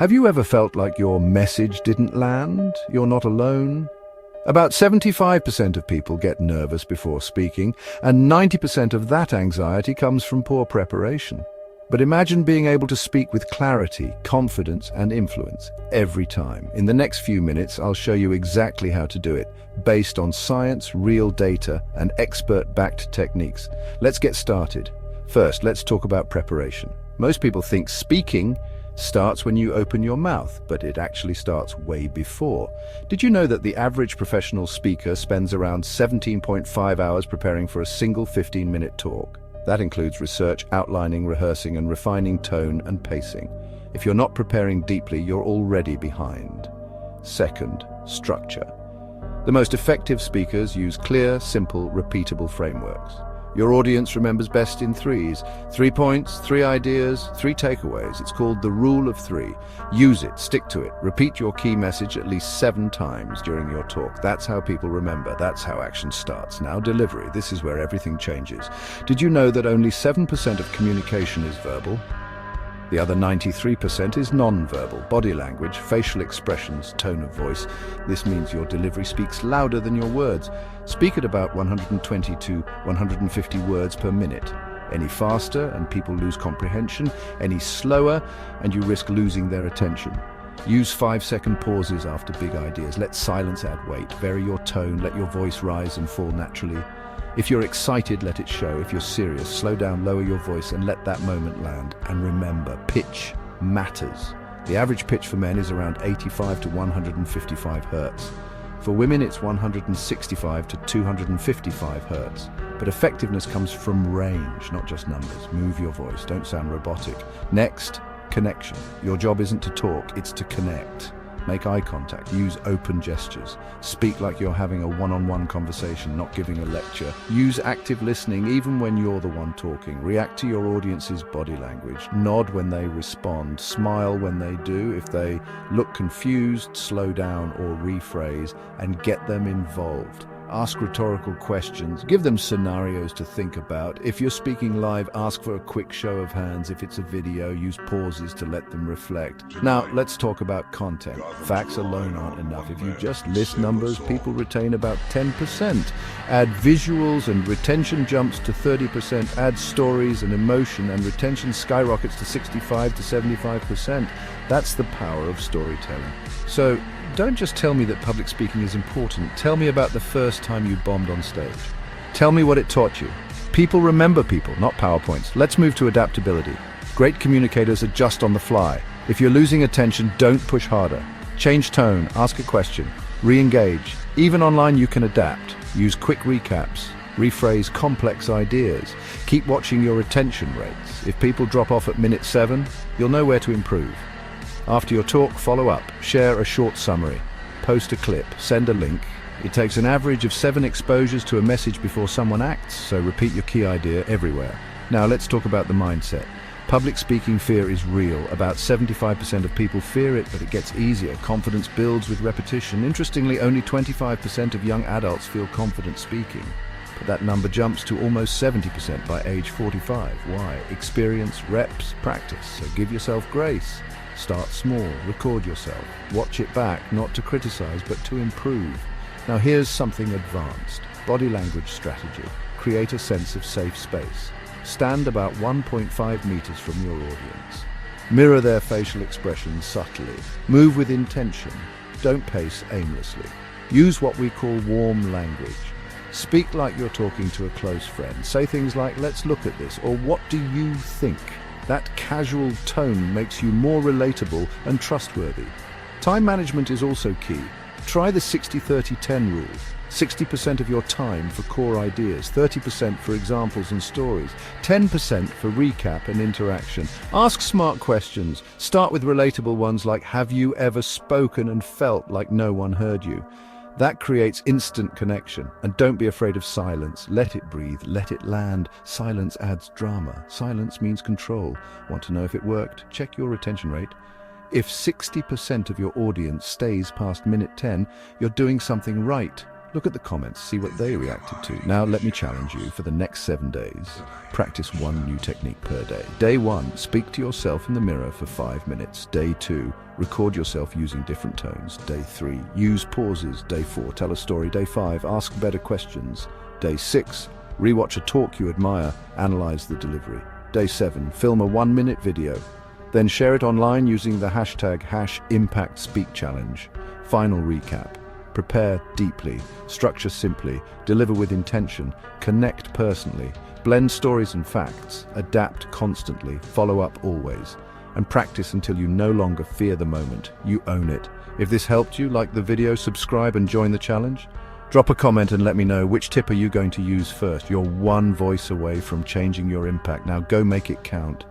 Have you ever felt like your message didn't land? You're not alone. About 75% of people get nervous before speaking, and 90% of that anxiety comes from poor preparation. But imagine being able to speak with clarity, confidence, and influence every time. In the next few minutes, I'll show you exactly how to do it, based on science, real data, and expert-backed techniques. Let's get started. First, let's talk about preparation. Most people think speaking starts when you open your mouth, but it actually starts way before. Did you know that the average professional speaker spends around 17.5 hours preparing for a single 15-minute talk? That includes research, outlining, rehearsing, and refining tone and pacing. If you're not preparing deeply, you're already behind. Second, structure. The most effective speakers use clear, simple, repeatable frameworks. Your audience remembers best in threes. 3 points, 3 ideas, 3 takeaways. It's called the rule of 3. Use it, stick to it. Repeat your key message at least 7 times during your talk. That's how people remember. That's how action starts. Now delivery. This is where everything changes. Did you know that only 7% of communication is verbal? The other 93% is non-verbal, body language, facial expressions, tone of voice. This means your delivery speaks louder than your words. Speak at about 120 to 150 words per minute. Any faster and people lose comprehension, any slower and you risk losing their attention. Use 5-second pauses after big ideas. Let silence add weight. Vary your tone, let your voice rise and fall naturally. If you're excited, let it show. If you're serious, slow down, lower your voice, and let that moment land. And remember, pitch matters. The average pitch for men is around 85 to 155 hertz. For women, it's 165 to 255 hertz. But effectiveness comes from range, not just numbers. Move your voice, don't sound robotic. Next, connection. Your job isn't to talk, it's to connect. Make eye contact, use open gestures. Speak like you're having a one-on-one conversation, not giving a lecture. Use active listening even when you're the one talking. React to your audience's body language. Nod when they respond. Smile when they do. If they look confused, slow down or rephrase and get them involved. Ask rhetorical questions. Give them scenarios to think about. If you're speaking live, ask for a quick show of hands. If it's a video, use pauses to let them reflect. Now, let's talk about content. Facts alone aren't enough. If you just list numbers, people retain about 10%. Add visuals and retention jumps to 30%. Add stories and emotion and retention skyrockets to 65 to 75%. That's the power of storytelling. So, don't just tell me that public speaking is important. Tell me about the first time you bombed on stage. Tell me what it taught you. People remember people, not PowerPoints. Let's move to adaptability. Great communicators adjust on the fly. If you're losing attention, don't push harder. Change tone, ask a question, re-engage. Even online you can adapt. Use quick recaps. Rephrase complex ideas. Keep watching your retention rates. If people drop off at minute 7, you'll know where to improve. After your talk, follow up. Share a short summary. Post a clip. Send a link. It takes an average of 7 exposures to a message before someone acts, so repeat your key idea everywhere. Now let's talk about the mindset. Public speaking fear is real. About 75% of people fear it, but it gets easier. Confidence builds with repetition. Interestingly, only 25% of young adults feel confident speaking. But that number jumps to almost 70% by age 45. Why? Experience, reps, practice. So give yourself grace. Start small, record yourself, watch it back, not to criticize, but to improve. Now here's something advanced. Body language strategy. Create a sense of safe space. Stand about 1.5 meters from your audience. Mirror their facial expressions subtly. Move with intention. Don't pace aimlessly. Use what we call warm language. Speak like you're talking to a close friend. Say things like, let's look at this, or what do you think? That casual tone makes you more relatable and trustworthy. Time management is also key. Try the 60-30-10 rule. 60% of your time for core ideas, 30% for examples and stories, 10% for recap and interaction. Ask smart questions. Start with relatable ones like, have you ever spoken and felt like no one heard you? That creates instant connection. And don't be afraid of silence. Let it breathe, let it land. Silence adds drama. Silence means control. Want to know if it worked? Check your retention rate. If 60% of your audience stays past minute 10, you're doing something right. Look at the comments, see what they reacted to. Now let me challenge you for the next 7 days. Practice one new technique per day. Day 1, speak to yourself in the mirror for 5 minutes. Day 2, record yourself using different tones. Day 3, use pauses. Day 4, tell a story. Day 5, ask better questions. Day 6, rewatch a talk you admire, analyze the delivery. Day 7, film a 1-minute video. Then share it online using the hashtag #ImpactSpeakChallenge. Final recap. Prepare deeply, structure simply, deliver with intention, connect personally, blend stories and facts, adapt constantly, follow up always, and practice until you no longer fear the moment. You own it. If this helped you, like the video, subscribe and join the challenge. Drop a comment and let me know which tip are you going to use first. You're one voice away from changing your impact. Now go make it count.